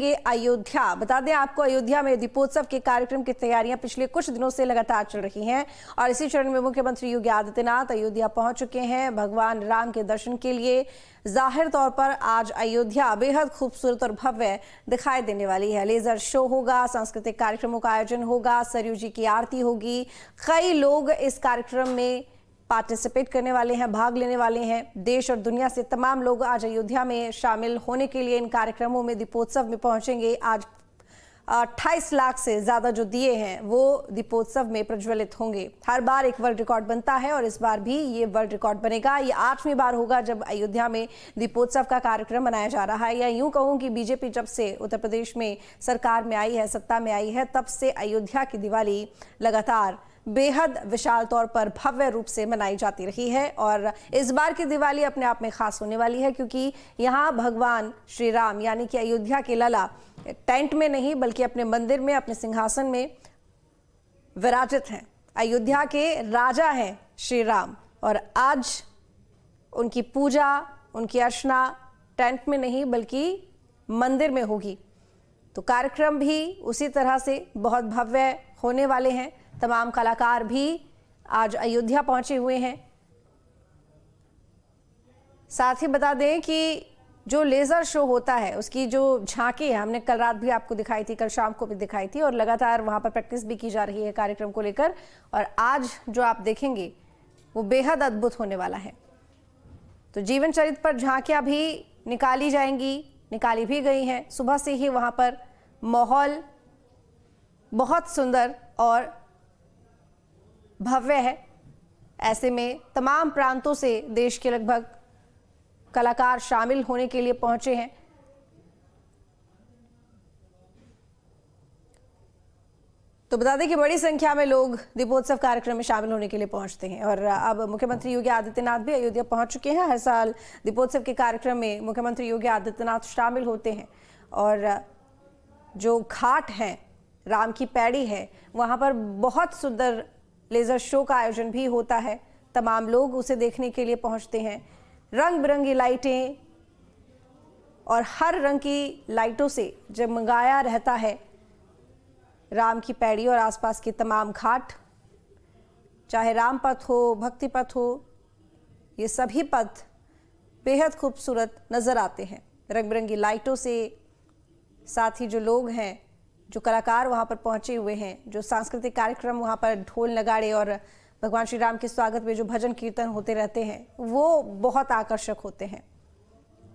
पहुंचेंगे अयोध्या। बता दें आपको, अयोध्या में दीपोत्सव के कार्यक्रम की तैयारियां पिछले कुछ दिनों से लगातार चल रही हैं और इसी चरण में मुख्यमंत्री योगी आदित्यनाथ अयोध्या पहुंच चुके हैं भगवान राम के दर्शन के लिए। जाहिर तौर पर आज अयोध्या बेहद खूबसूरत और भव्य दिखाई देने वाली है। लेजर शो होगा, सांस्कृतिक कार्यक्रमों का आयोजन होगा, सरयू जी की आरती होगी। कई लोग इस कार्यक्रम में पार्टिसिपेट करने वाले हैं, भाग लेने वाले हैं। देश और दुनिया से तमाम लोग आज अयोध्या में शामिल होने के लिए इन कार्यक्रमों में दीपोत्सव में पहुंचेंगे। आज 28 लाख से ज्यादा जो दिए हैं वो दीपोत्सव में प्रज्वलित होंगे। हर बार एक वर्ल्ड रिकॉर्ड बनता है और इस बार भी ये वर्ल्ड रिकॉर्ड बनेगा। ये 8वीं बार होगा जब अयोध्या में दीपोत्सव का कार्यक्रम मनाया जा रहा है। या यूं कहूं कि बीजेपी जब से उत्तर प्रदेश में सरकार में आई है, सत्ता में आई है, तब से अयोध्या की दिवाली लगातार बेहद विशाल तौर पर भव्य रूप से मनाई जाती रही है। और इस बार की दिवाली अपने आप में खास होने वाली है क्योंकि यहाँ भगवान श्री राम यानी कि अयोध्या के लला टेंट में नहीं बल्कि अपने मंदिर में, अपने सिंहासन में विराजित हैं। अयोध्या के राजा हैं श्री राम और आज उनकी पूजा, उनकी अर्चना टेंट में नहीं बल्कि मंदिर में होगी। तो कार्यक्रम भी उसी तरह से बहुत भव्य होने वाले हैं। तमाम कलाकार भी आज अयोध्या पहुंचे हुए हैं। साथ ही बता दें कि जो लेजर शो होता है उसकी जो झांकी है, हमने कल रात भी आपको दिखाई थी, कल शाम को भी दिखाई थी और लगातार वहां पर प्रैक्टिस भी की जा रही है कार्यक्रम को लेकर। और आज जो आप देखेंगे वो बेहद अद्भुत होने वाला है। तो जीवन चरित्र पर झांकियां भी निकाली जाएंगी, निकाली भी गई हैं। सुबह से ही वहां पर माहौल बहुत सुंदर और भव्य है। ऐसे में तमाम प्रांतों से देश के लगभग कलाकार शामिल होने के लिए पहुंचे हैं। तो बता दें कि बड़ी संख्या में लोग दीपोत्सव कार्यक्रम में शामिल होने के लिए पहुंचते हैं और अब मुख्यमंत्री योगी आदित्यनाथ भी अयोध्या पहुंच चुके हैं। हर साल दीपोत्सव के कार्यक्रम में मुख्यमंत्री योगी आदित्यनाथ शामिल होते हैं और जो घाट है, राम की पैड़ी है, वहां पर बहुत सुंदर लेजर शो का आयोजन भी होता है। तमाम लोग उसे देखने के लिए पहुंचते हैं। रंग बिरंगी लाइटें और हर रंग की लाइटों से जगमगाया रहता है राम की पैड़ी और आसपास के तमाम घाट। चाहे राम पथ हो, भक्ति पथ हो, ये सभी पथ बेहद खूबसूरत नजर आते हैं रंग बिरंगी लाइटों से। साथ ही जो लोग हैं, जो कलाकार वहां पर पहुंचे हुए हैं, जो सांस्कृतिक कार्यक्रम वहां पर ढोल नगाड़े और भगवान श्री राम के स्वागत में जो भजन कीर्तन होते रहते हैं, वो बहुत आकर्षक होते हैं।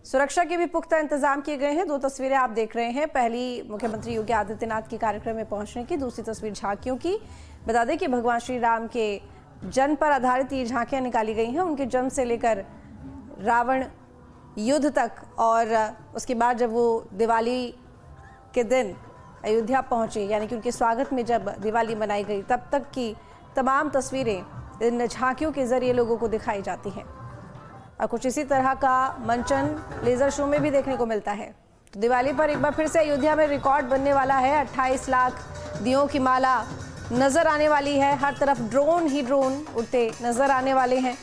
सुरक्षा के भी पुख्ता इंतजाम किए गए हैं। 2 तस्वीरें आप देख रहे हैं, पहली मुख्यमंत्री योगी आदित्यनाथ की कार्यक्रम में पहुंचने की, दूसरी तस्वीर झांकियों की। बता दें कि भगवान श्री राम के जन्म पर आधारित ये झांकियां निकाली गई हैं, उनके जन्म से लेकर रावण युद्ध तक और उसके बाद जब वो दिवाली के दिन अयोध्या पहुंचे यानी कि उनके स्वागत में जब दिवाली मनाई गई तब तक की तमाम तस्वीरें इन झांकियों के जरिए लोगों को दिखाई जाती हैं। और कुछ इसी तरह का मंचन लेजर शो में भी देखने को मिलता है। तो दिवाली पर एक बार फिर से अयोध्या में रिकॉर्ड बनने वाला है। 28 लाख दियों की माला नजर आने वाली है। हर तरफ ड्रोन ही ड्रोन उड़ते नजर आने वाले हैं।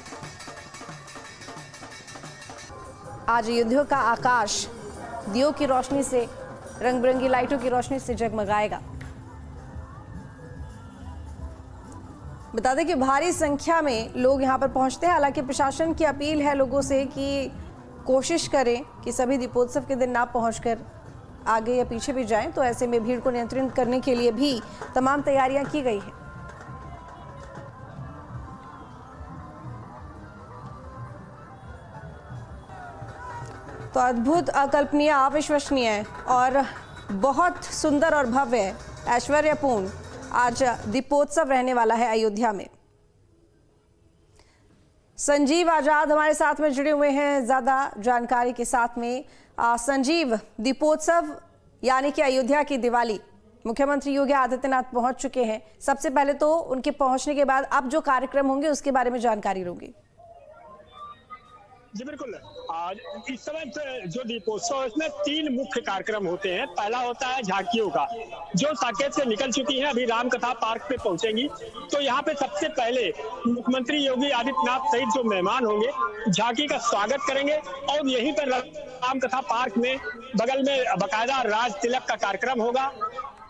आज अयोध्या का आकाश दियों की रोशनी से, रंग बिरंगी लाइटों की रोशनी से जगमगाएगा। बता दें कि भारी संख्या में लोग यहां पर पहुंचते हैं। हालांकि प्रशासन की अपील है लोगों से कि कोशिश करें कि सभी दीपोत्सव के दिन ना पहुंचकर आगे या पीछे भी जाएं। तो ऐसे में भीड़ को नियंत्रित करने के लिए भी तमाम तैयारियां की गई हैं। तो अद्भुत, अकल्पनीय, अविश्वसनीय और बहुत सुंदर और भव्य, ऐश्वर्यपूर्ण आज दीपोत्सव रहने वाला है अयोध्या में। संजीव आजाद हमारे साथ में जुड़े हुए हैं ज्यादा जानकारी के साथ में। संजीव, दीपोत्सव यानी कि अयोध्या की दिवाली, मुख्यमंत्री योगी आदित्यनाथ पहुंच चुके हैं। सबसे पहले तो उनके पहुंचने के बाद अब जो कार्यक्रम होंगे उसके बारे में जानकारी लोगे। जी बिल्कुल। आज इस समय जो दीपोत्सव है उसमें 3 मुख्य कार्यक्रम होते हैं। पहला होता है झांकियों का, जो साकेत से निकल चुकी हैं, अभी रामकथा पार्क पे पहुंचेंगी। तो यहाँ पे सबसे पहले मुख्यमंत्री योगी आदित्यनाथ सहित जो मेहमान होंगे झांकी का स्वागत करेंगे और यहीं पर रामकथा पार्क में बगल में बाकायदा राज तिलक का कार्यक्रम होगा।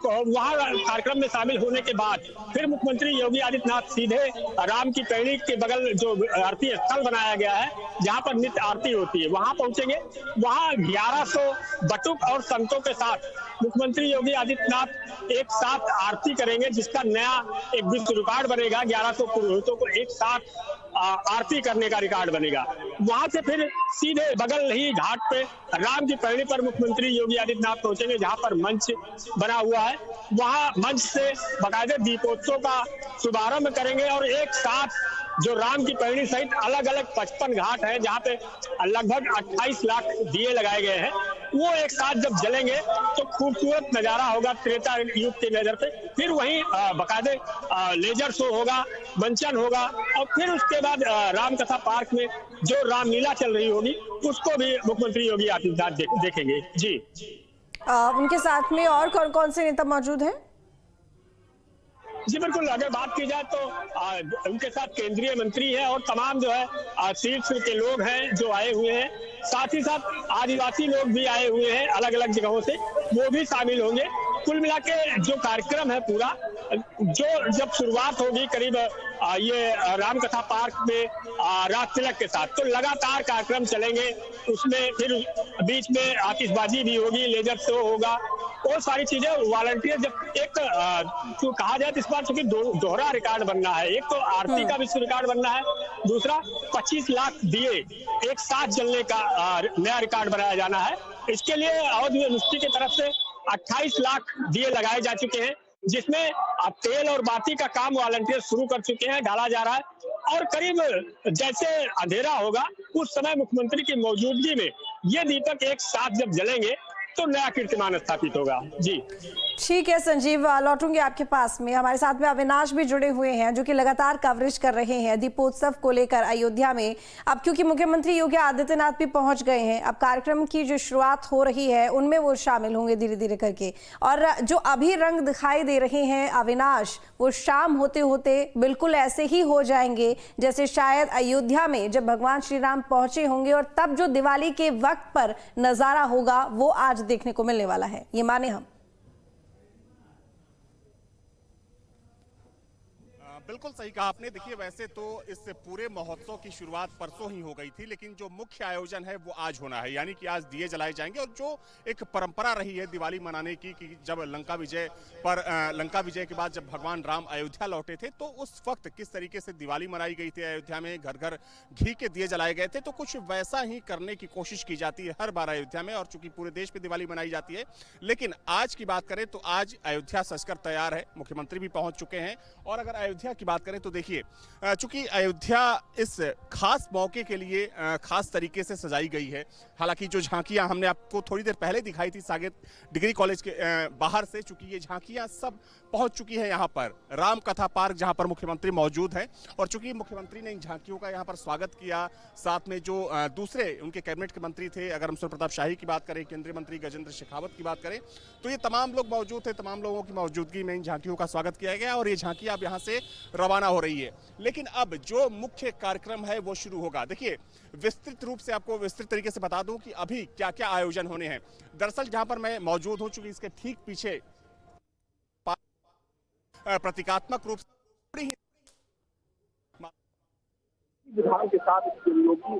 तो वहाँ कार्यक्रम में शामिल होने के बाद फिर मुख्यमंत्री योगी आदित्यनाथ सीधे राम की पैड़ी के बगल जो आरती स्थल बनाया गया है, जहाँ पर नित्य आरती होती है, वहां पहुंचेंगे। वहां 1100 बटुक और संतों के साथ मुख्यमंत्री योगी आदित्यनाथ एक साथ आरती करेंगे, जिसका नया एक विश्व रिकॉर्ड बनेगा। 1100 पुरोहितों को एक साथ आरती करने का रिकॉर्ड बनेगा। वहां से फिर सीधे बगल ही घाट पे राम की पैड़ी पर मुख्यमंत्री योगी आदित्यनाथ पहुंचेंगे, जहां पर मंच बना हुआ है। वहां मंच से बाकायदे दीपोत्सव का शुभारंभ करेंगे और एक साथ जो राम की पैड़ी सहित अलग अलग 55 घाट है, जहाँ पे लगभग 28 लाख दिए लगाए गए हैं, वो एक साथ जब जलेंगे तो खूबसूरत नजारा होगा त्रेता युग की नजर पे। फिर वहीं बाकायदे लेजर शो होगा, मंचन होगा और फिर उसके बाद रामकथा पार्क में जो रामलीला चल रही होगी उसको भी मुख्यमंत्री योगी आदित्यनाथ देखेंगे। जी उनके साथ में और कौन कौन से नेता मौजूद हैं? जी बिल्कुल, अगर बात की जाए तो उनके साथ केंद्रीय मंत्री हैं और तमाम जो है शीर्ष के लोग हैं जो आए हुए हैं। साथ ही साथ आदिवासी लोग भी आए हुए हैं अलग अलग जगहों से, वो भी शामिल होंगे। कुल मिला के जो कार्यक्रम है पूरा, जो जब शुरुआत होगी करीब ये रामकथा पार्क में राज तिलक के साथ, तो लगातार कार्यक्रम चलेंगे। उसमें फिर बीच में आतिशबाजी भी होगी, लेजर शो होगा और सारी चीजें। वॉलंटियर जब एक जो कहा जाए तो इस बार चूंकि दोहरा रिकॉर्ड बनना है, एक तो आरती का विश्व रिकॉर्ड बनना है, दूसरा 25 लाख दिए एक साथ जलने का नया रिकॉर्ड बनाया जाना है। इसके लिए अवध यूनिवर्सिटी की तरफ से 28 लाख दिए लगाए जा चुके हैं, जिसमें अब तेल और बाती का काम वॉलंटियर शुरू कर चुके हैं, डाला जा रहा है। और करीब जैसे अंधेरा होगा उस समय मुख्यमंत्री की मौजूदगी में ये दीपक एक साथ जब जलेंगे तो नया कीर्तिमान स्थापित होगा। जी ठीक है संजीव, लौटूंगे आपके पास में। हमारे साथ में अविनाश भी जुड़े हुए हैं जो कि लगातार कवरेज कर रहे हैं दीपोत्सव को लेकर अयोध्या में। अब क्योंकि मुख्यमंत्री योगी आदित्यनाथ भी पहुंच गए हैं, अब कार्यक्रम की जो शुरुआत हो रही है उनमें वो शामिल होंगे धीरे धीरे करके। और जो अभी रंग दिखाई दे रहे हैं अविनाश, वो शाम होते होते बिल्कुल ऐसे ही हो जाएंगे जैसे शायद अयोध्या में जब भगवान श्री राम पहुंचे होंगे, और तब जो दिवाली के वक्त पर नजारा होगा वो आज देखने को मिलने वाला है, ये माने हम। बिल्कुल सही कहा आपने। देखिए, वैसे तो इस पूरे महोत्सव की शुरुआत परसों ही हो गई थी, लेकिन जो मुख्य आयोजन है वो आज होना है, यानी कि आज दिए जलाए जाएंगे। और जो एक परंपरा रही है दिवाली मनाने की कि जब लंका विजय के बाद जब भगवान राम अयोध्या लौटे थे तो उस वक्त किस तरीके से दिवाली मनाई गई थी अयोध्या में, घर घर घी के दिए जलाए गए थे, तो कुछ वैसा ही करने की कोशिश की जाती है हर बार अयोध्या में। और चूंकि पूरे देश में दिवाली मनाई जाती है, लेकिन आज की बात करें तो आज अयोध्या सजकर तैयार है, मुख्यमंत्री भी पहुंच चुके हैं। और अगर अयोध्या की बात करें तो देखिए, चूंकि अयोध्या इस खास मौके के लिए खास तरीके से सजाई गई है। हालांकि जो झांकियां हमने आपको थोड़ी देर पहले दिखाई थी साकेत डिग्री कॉलेज के बाहर से, चूंकि ये झांकियां सब पहुंच चुकी है यहाँ पर राम कथा पार्क, जहां पर मुख्यमंत्री मौजूद है। और चूंकि मुख्यमंत्री ने इन झांकियों का यहाँ पर स्वागत किया, साथ में जो दूसरे उनके कैबिनेट के मंत्री थे, अगर हम सूर्य प्रताप शाही की बात करें, केंद्रीय मंत्री गजेंद्र शेखावत की बात करें, तो ये तमाम लोग मौजूद थे। तमाम लोगों की मौजूदगी में इन झांकियों का स्वागत किया गया और ये झांकियां अब यहाँ से रवाना हो रही है। लेकिन अब जो मुख्य कार्यक्रम है वो शुरू होगा। देखिए, विस्तृत रूप से आपको विस्तृत तरीके से बता दूं कि अभी क्या क्या आयोजन होने हैं। दरअसल जहां पर मैं मौजूद हूं, चूंकि इसके ठीक पीछे प्रतीकात्मक रूप से विधान के साथ योगी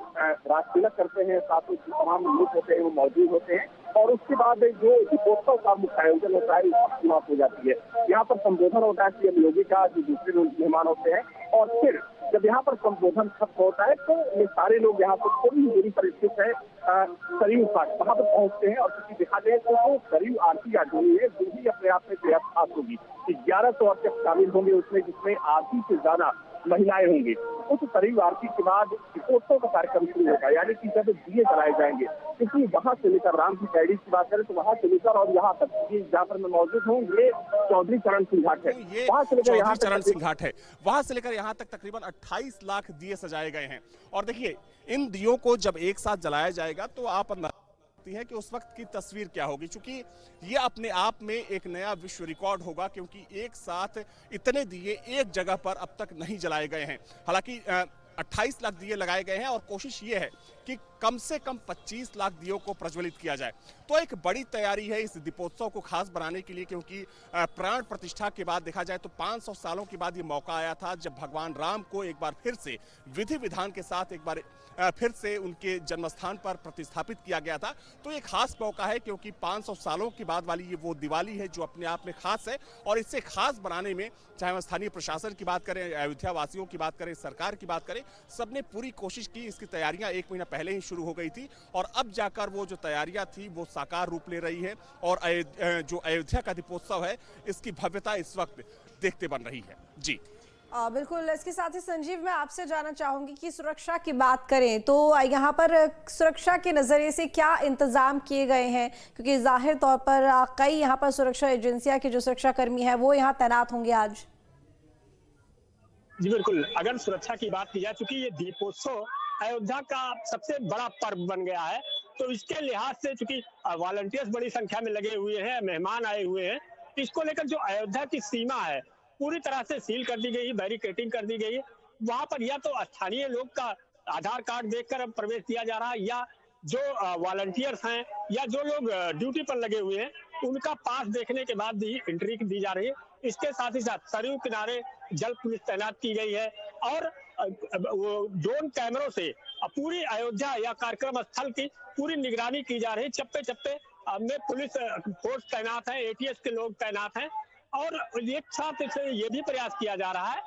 राज तिलक करते हैं, साथ ही तमाम लोग होते हैं वो मौजूद होते हैं। और उसके बाद जो दीपोत्सव का मुख्य आयोजन होता है उसकी शुरुआत हो जाती है। यहाँ पर संबोधन होता है सीएम योगी का, जो दूसरे मेहमान होते हैं, और फिर जब यहाँ पर संबोधन खत्म होता है तो ये सारे लोग यहाँ पर थोड़ी दूरी पर स्थित है सरयू घाट, वहां पर पहुंचते हैं। और क्योंकि देखा जाए तो वो सरयू आरती आज हुई है, जो भी अपने आप में बेहद खास होगी। 1100 अर्चक शामिल होंगे उसमें, जिसमें आधी से ज्यादा महिलाएं होंगी। कुछ करीब आरती के बाद दीपोत्सव का कार्यक्रम शुरू होगा, यानी कि जब दिए जलाए जाएंगे, क्योंकि वहां से लेकर राम की पैड़ी की बात करें तो वहां से लेकर और यहाँ तक जहाँ पर मैं मौजूद हूँ, ये चौधरी चरण सिंह घाट है। वहां से लेकर यहाँ चरण सिंह घाट है, वहां से लेकर यहाँ तक तकरीबन 28 लाख दिए सजाए गए हैं। और देखिए, इन दियों को जब एक साथ जलाया जाएगा तो आप है कि उस वक्त की तस्वीर क्या होगी, क्योंकि ये अपने आप में एक नया विश्व रिकॉर्ड होगा, क्योंकि एक साथ इतने दिए एक जगह पर अब तक नहीं जलाए गए हैं। हालांकि 28 लाख दिए लगाए गए हैं और कोशिश ये है कि कम से कम 25 लाख दियों को प्रज्वलित किया जाए। तो एक बड़ी तैयारी है इस दीपोत्सव को खास बनाने के लिए, क्योंकि प्राण प्रतिष्ठा के बाद देखा जाए तो 500 सालों के बाद ये मौका आया था जब भगवान राम को एक बार फिर से विधि विधान के साथ एक बार फिर से उनके जन्मस्थान पर प्रतिस्थापित किया गया था। तो ये खास मौका है, क्योंकि 500 सालों के बाद वाली ये वो दिवाली है जो अपने आप में खास है। और इसे खास बनाने में चाहे हम स्थानीय प्रशासन की बात करें, अयोध्या वासियों की बात करें, सरकार की बात करें, सबने पूरी कोशिश की। इसकी तैयारियां 1 महीना पहले ही शुरू हो गई थी और अब जाकर वो जो तैयारियां थी वो साकार रूप ले रही है। और जो अयोध्या का दीपोत्सव है, इसकी भव्यता इस वक्त देखते बन रही है। जी बिल्कुल। इसके साथ ही संजीव, मैं आपसे जानना चाहूंगी कि सुरक्षा की बात करें तो यहाँ पर सुरक्षा के नजरिए से क्या इंतजाम किए गए हैं, क्योंकि जाहिर तौर पर कई यहाँ पर सुरक्षा एजेंसियां के जो सुरक्षा कर्मी हैं वो यहाँ तैनात होंगे आज। जी बिल्कुल, अगर सुरक्षा की बात की जाए, चूंकि ये दीपोत्सव अयोध्या का सबसे बड़ा पर्व बन गया है, तो इसके लिहाज से चूंकि वॉलंटियर्स बड़ी संख्या में लगे हुए हैं, मेहमान आए हुए हैं, इसको लेकर जो अयोध्या की सीमा है पूरी तरह से सील कर दी गई, बैरिकेडिंग कर दी गई है। वहां पर या तो स्थानीय लोग का आधार कार्ड देखकर प्रवेश दिया जा रहा है, या जो वॉलंटियर्स हैं या जो लोग ड्यूटी पर लगे हुए हैं उनका पास देखने के बाद ही एंट्री दी जा रही है। इसके साथ ही साथ सरयू किनारे जल पुलिस तैनात की गई है और वो ड्रोन कैमरों से पूरी अयोध्या या कार्यक्रम स्थल की पूरी निगरानी की जा रही है। चप्पे चप्पे में पुलिस फोर्स तैनात है, एटीएस के लोग तैनात हैं और एक साथ ये भी प्रयास किया जा रहा है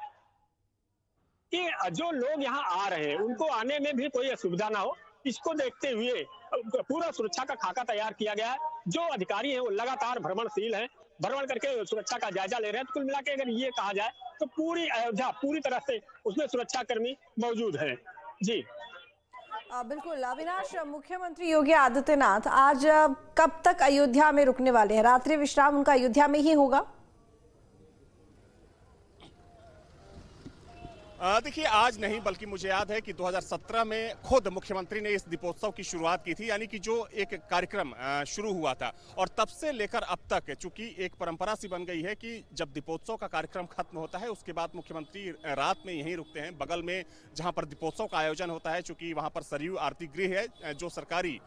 कि जो लोग यहाँ आ रहे हैं उनको आने में भी कोई असुविधा ना हो। इसको देखते हुए पूरा सुरक्षा का खाका तैयार किया गया है। जो अधिकारी हैं वो लगातार भ्रमणशील हैं, भ्रमण करके सुरक्षा का जायजा ले रहे हैं। तो कुल मिला के अगर ये कहा जाए तो पूरी अयोध्या पूरी तरह से उसमें सुरक्षा कर्मी मौजूद हैं। जी बिल्कुल। अविनाश, मुख्यमंत्री योगी आदित्यनाथ आज कब तक अयोध्या में रुकने वाले हैं? रात्रि विश्राम उनका अयोध्या में ही होगा? देखिए, आज नहीं बल्कि मुझे याद है कि 2017 में खुद मुख्यमंत्री ने इस दीपोत्सव की शुरुआत की थी, यानी कि जो एक कार्यक्रम शुरू हुआ था और तब से लेकर अब तक चूंकि एक परंपरा सी बन गई है कि जब दीपोत्सव का कार्यक्रम खत्म होता है उसके बाद मुख्यमंत्री रात में यहीं रुकते हैं। बगल में जहां पर दीपोत्सव का आयोजन होता है, चूंकि वहां पर सरयू आरती गृह है जो सरकारी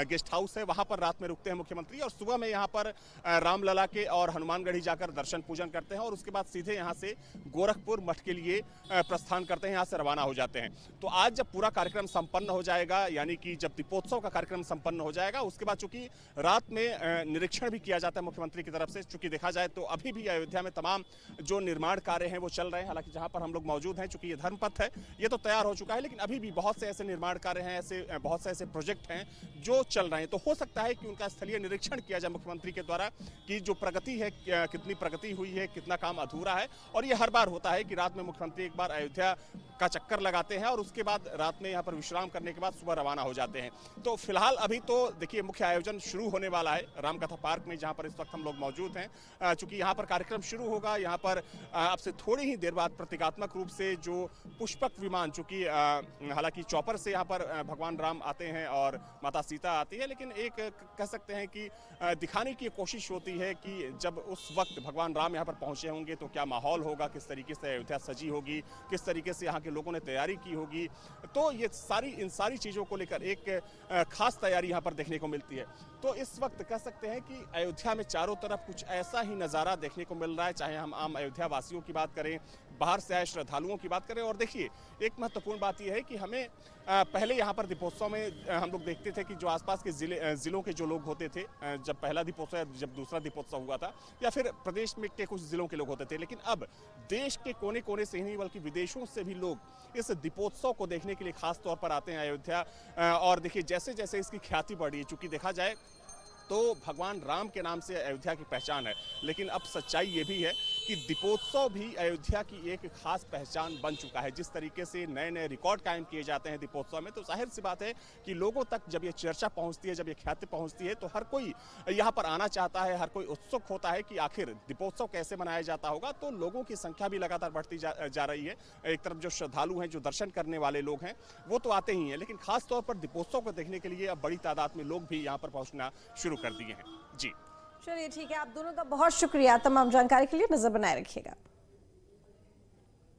गेस्ट हाउस है, वहां पर रात में रुकते हैं मुख्यमंत्री और सुबह में यहाँ पर रामलला के और हनुमानगढ़ी जाकर दर्शन पूजन करते हैं और उसके बाद सीधे यहाँ से गोरखपुर मठ के लिए प्रस्थान करते हैं, यहाँ से रवाना हो जाते हैं। तो आज जब पूरा कार्यक्रम संपन्न हो जाएगा, यानी कि जब दीपोत्सव का कार्यक्रम संपन्न हो जाएगा, उसके बाद चूंकि रात में निरीक्षण भी किया जाता है मुख्यमंत्री की तरफ से। चूंकि देखा जाए तो अभी भी अयोध्या में तमाम जो निर्माण कार्य हैं वो चल रहे हैं। हालांकि जहां पर हम लोग मौजूद हैं, चूंकि ये धर्मपथ है, ये तो तैयार हो चुका है, लेकिन अभी भी बहुत से ऐसे निर्माण कार्य हैं, ऐसे बहुत से ऐसे प्रोजेक्ट हैं जो चल रहे हैं। तो हो सकता है कि उनका स्थलीय निरीक्षण किया जाए मुख्यमंत्री के द्वारा कि जो प्रगति है, कितनी प्रगति हुई है, कितना काम अधूरा है। और ये हर बार होता है कि रात में मुख्यमंत्री एक बार अयोध्या का चक्कर लगाते हैं और उसके बाद रात में यहाँ पर विश्राम करने के बाद सुबह रवाना हो जाते हैं। तो फिलहाल अभी तो देखिए मुख्य आयोजन शुरू होने वाला है रामकथा पार्क में, जहाँ पर इस वक्त हम लोग मौजूद हैं। चूंकि यहाँ पर कार्यक्रम शुरू होगा, यहाँ पर अब से थोड़ी ही देर बाद प्रतीकात्मक रूप से जो पुष्पक विमान, चूंकि हालांकि चौपर से यहाँ पर भगवान राम आते हैं और माता सीता आती है, लेकिन एक कह सकते हैं कि दिखाने की कोशिश होती है कि जब उस वक्त भगवान राम यहाँ पर पहुंचे होंगे तो क्या माहौल होगा, किस तरीके से अयोध्या सजी होगी, किस तरीके से यहाँ के लोगों ने तैयारी की होगी। तो ये इन सारी चीज़ों को लेकर एक खास तैयारी यहाँ पर देखने को मिलती है। तो इस वक्त कह सकते हैं कि अयोध्या में चारों तरफ कुछ ऐसा ही नज़ारा देखने को मिल रहा है, चाहे हम आम अयोध्या वासियों की बात करें, बाहर से आए श्रद्धालुओं की बात करें। और देखिए, एक महत्वपूर्ण बात यह है कि हमें पहले यहाँ पर दीपोत्सव में हम लोग देखते थे कि जो आसपास के जिलों के जो लोग होते थे, जब पहला दीपोत्सव या जब दूसरा दीपोत्सव हुआ था, या फिर प्रदेश में के कुछ जिलों के लोग होते थे, लेकिन अब देश के कोने कोने से ही नहीं बल्कि विदेशों से भी लोग इस दीपोत्सव को देखने के लिए खास तौर पर आते हैं अयोध्या। और देखिए, जैसे जैसे इसकी ख्याति बढ़ी है, चूंकि देखा जाए तो भगवान राम के नाम से अयोध्या की पहचान है, लेकिन अब सच्चाई ये भी है कि कि दीपोत्सव भी अयोध्या की एक खास पहचान बन चुका है। जिस तरीके से नए नए रिकॉर्ड कायम किए जाते हैं दीपोत्सव में, तो जाहिर सी बात है कि लोगों तक जब ये चर्चा पहुंचती है, जब ये ख्याति पहुंचती है, तो हर कोई यहाँ पर आना चाहता है, हर कोई उत्सुक होता है कि आखिर दीपोत्सव कैसे मनाया जाता होगा। तो लोगों की संख्या भी लगातार बढ़ती जा रही है। एक तरफ जो श्रद्धालु हैं, जो दर्शन करने वाले लोग हैं, वो तो आते ही हैं, लेकिन खास तौर पर दीपोत्सव को देखने के लिए अब बड़ी तादाद में लोग भी यहाँ पर पहुंचना शुरू कर दिए हैं। जी चलिए ठीक है, आप दोनों का बहुत शुक्रिया तमाम जानकारी के लिए। नजर बनाए रखिएगा।